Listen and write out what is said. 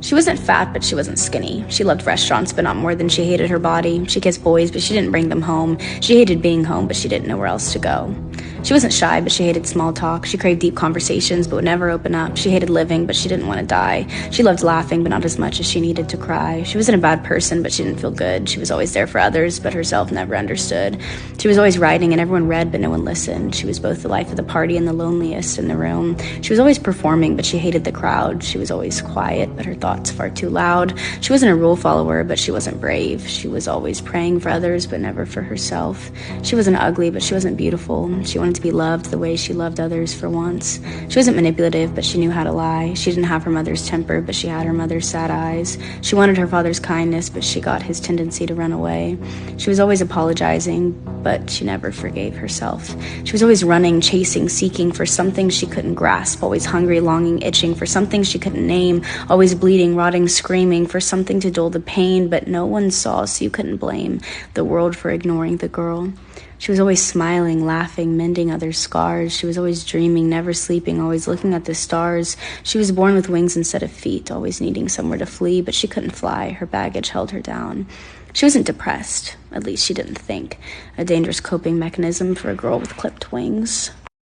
She wasn't fat, but she wasn't skinny. She loved restaurants, but not more than she hated her body. She kissed boys, but she didn't bring them home. She hated being home, but she didn't know where else to go. She wasn't shy, but she hated small talk. She craved deep conversations, but would never open up. She hated living, but she didn't want to die. She loved laughing, but not as much as she needed to cry. She wasn't a bad person, but she didn't feel good. She was always there for others, but herself never understood. She was always writing, and everyone read, but no one listened. She was both the life of the party and the loneliest in the room. She was always performing, but she hated the crowd. She was always quiet, but her thoughts far too loud. She wasn't a rule follower, but she wasn't brave. She was always praying for others, but never for herself. She wasn't ugly, but she wasn't beautiful. She wanted to be loved the way she loved others for once. She wasn't manipulative, but she knew how to lie. She didn't have her mother's temper, but she had her mother's sad eyes. She wanted her father's kindness, but she got his tendency to run away. She was always apologizing, but she never forgave herself. She was always running, chasing, seeking for something she couldn't grasp, always hungry, longing, itching for something she couldn't name, always bleeding, rotting, screaming for something to dull the pain, but no one saw, so you couldn't blame the world for ignoring the girl. She was always smiling, laughing, mending others' scars. She was always dreaming, never sleeping, always looking at the stars. She was born with wings instead of feet, always needing somewhere to flee, but she couldn't fly. Her baggage held her down. She wasn't depressed, at least she didn't think. A dangerous coping mechanism for a girl with clipped wings.